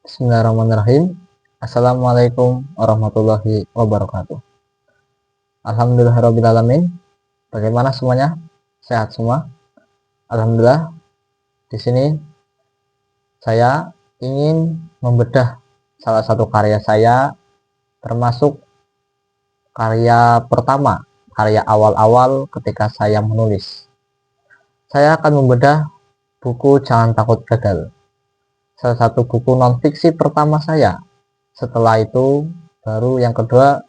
Bismillahirrahmanirrahim. Assalamualaikum warahmatullahi wabarakatuh. Alhamdulillahirrahmanirrahim. Bagaimana semuanya? Sehat semua? Alhamdulillah. Di sini saya ingin membedah salah satu karya saya, termasuk karya pertama, karya awal-awal ketika saya menulis. Saya akan membedah buku Jangan Takut Gagal, salah satu buku non-fiksi pertama saya. Setelah itu baru yang kedua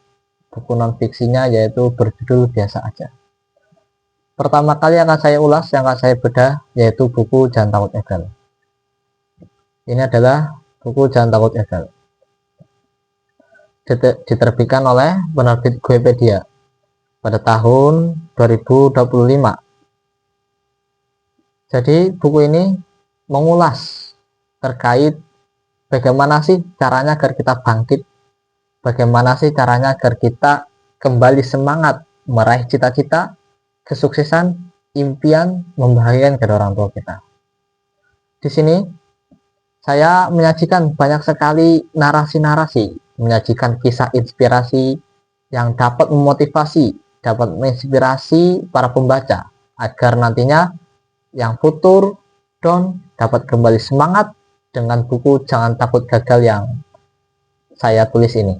buku non-fiksinya, yaitu berjudul Biasa Aja. Pertama kali yang akan saya ulas, yang akan saya bedah, yaitu buku Jangan Takut Gagal. Ini adalah buku Jangan Takut Gagal, diterbitkan oleh penerbit Guepedia pada tahun 2025. Jadi buku ini mengulas terkait bagaimana sih caranya agar kita bangkit, bagaimana sih caranya agar kita kembali semangat meraih cita-cita, kesuksesan, impian, membahagiakan kedua orang tua kita. Di sini saya menyajikan banyak sekali narasi-narasi, menyajikan kisah inspirasi yang dapat memotivasi, dapat menginspirasi para pembaca agar nantinya yang futur down dapat kembali semangat dengan buku Jangan Takut Gagal yang saya tulis ini.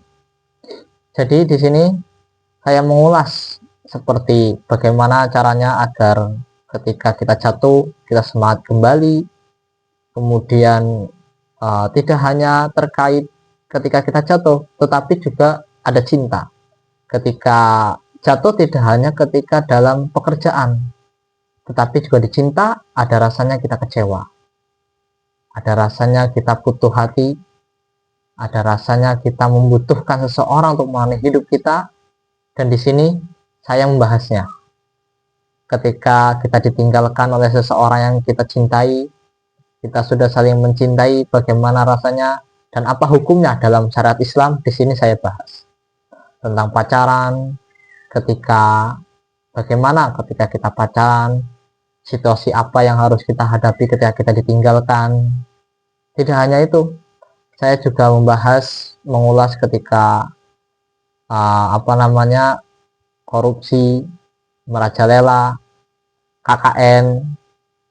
Jadi di sini saya mengulas seperti bagaimana caranya agar ketika kita jatuh kita semangat kembali. Kemudian tidak hanya terkait ketika kita jatuh, tetapi juga ada cinta. Ketika jatuh tidak hanya ketika dalam pekerjaan, tetapi juga di cinta ada rasanya kita kecewa, ada rasanya kita putus hati, ada rasanya kita membutuhkan seseorang untuk menemani hidup kita. Dan di sini saya membahasnya. Ketika kita ditinggalkan oleh seseorang yang kita cintai, kita sudah saling mencintai, bagaimana rasanya dan apa hukumnya dalam syariat Islam. Di sini saya bahas tentang pacaran, bagaimana ketika kita pacaran, situasi apa yang harus kita hadapi ketika kita ditinggalkan. Tidak hanya itu, saya juga mengulas ketika korupsi, merajalela, KKN,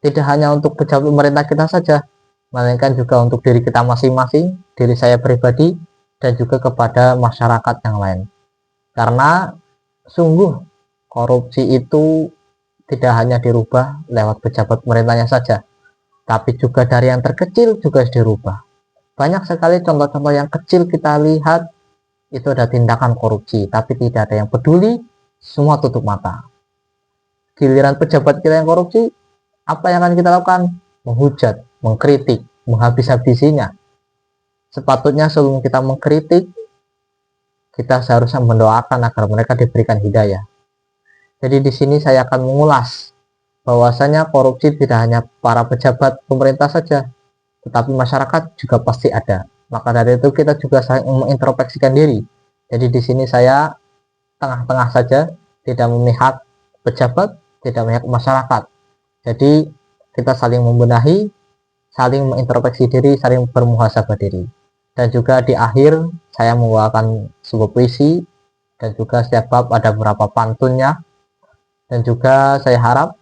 tidak hanya untuk pejabat pemerintah kita saja, melainkan juga untuk diri kita masing-masing, diri saya pribadi, dan juga kepada masyarakat yang lain. Karena sungguh korupsi itu tidak hanya dirubah lewat pejabat pemerintahnya saja, tapi juga dari yang terkecil juga dirubah. Banyak sekali contoh-contoh yang kecil kita lihat, itu ada tindakan korupsi, tapi tidak ada yang peduli, semua tutup mata. Giliran pejabat kita yang korupsi, apa yang akan kita lakukan? Menghujat, mengkritik, menghabis-habisinya. Sepatutnya sebelum kita mengkritik, kita seharusnya mendoakan agar mereka diberikan hidayah. Jadi di sini saya akan mengulas bahwasanya korupsi tidak hanya para pejabat pemerintah saja, tetapi masyarakat juga pasti ada. Maka dari itu kita juga saling mengintrospeksikan diri. Jadi di sini saya tengah-tengah saja, tidak memihak pejabat, tidak memihak masyarakat. Jadi kita saling membenahi, saling mengintrospeksi diri, saling bermuhasabah diri. Dan juga di akhir saya membawakan sebuah puisi, dan juga setiap bab ada beberapa pantunnya. Dan juga saya harap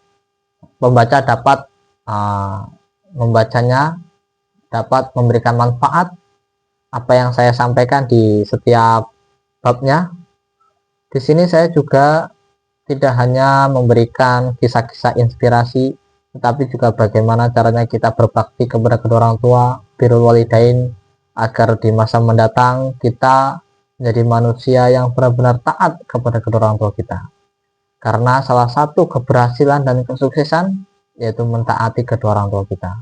pembaca dapat membacanya, dapat memberikan manfaat apa yang saya sampaikan di setiap babnya. Di sini saya juga tidak hanya memberikan kisah-kisah inspirasi, tetapi juga bagaimana caranya kita berbakti kepada kedua orang tua, birrul walidain, agar di masa mendatang kita menjadi manusia yang benar-benar taat kepada kedua orang tua kita. Karena salah satu keberhasilan dan kesuksesan yaitu mentaati kedua orang tua kita.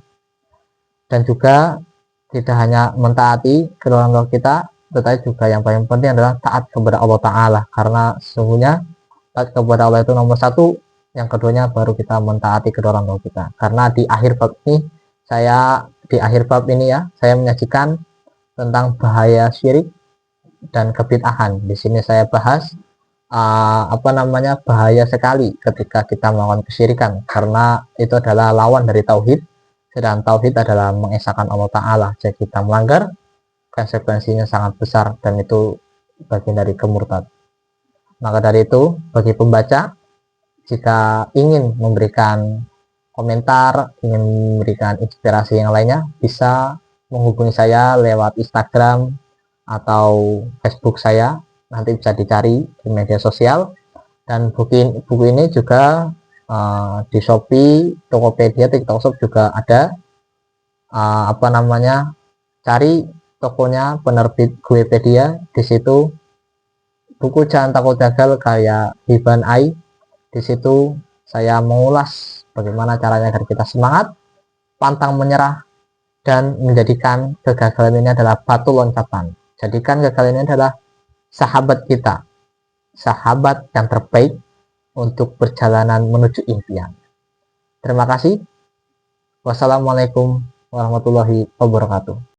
Dan juga tidak hanya mentaati kedua orang tua kita, tetapi juga yang paling penting adalah taat kepada Allah Ta'ala. Karena sesungguhnya taat kepada Allah itu nomor satu, yang keduanya baru kita mentaati kedua orang tua kita. Karena di akhir bab ini saya menyajikan tentang bahaya syirik dan kebid'ahan. Di sini saya bahas bahaya sekali ketika kita melakukan kesyirikan, karena itu adalah lawan dari tauhid, sedangkan tauhid adalah mengesahkan Allah Ta'ala. Jika kita melanggar, konsekuensinya sangat besar dan itu bagian dari kemurtad. Maka dari itu, bagi pembaca, jika ingin memberikan komentar, ingin memberikan inspirasi yang lainnya, bisa menghubungi saya lewat Instagram atau Facebook saya, nanti bisa dicari di media sosial. Dan buku ini juga di Shopee, Tokopedia, TikTok Shop juga ada. Cari tokonya penerbit Guepedia, di situ buku Jangan Takut Gagal kayak Hiban Ai. Di situ saya mengulas bagaimana caranya agar kita semangat, pantang menyerah, dan menjadikan kegagalan ini adalah batu loncatan. Jadikan kegagalan ini adalah sahabat kita, sahabat yang terbaik untuk perjalanan menuju impian. Terima kasih. Wassalamualaikum warahmatullahi wabarakatuh.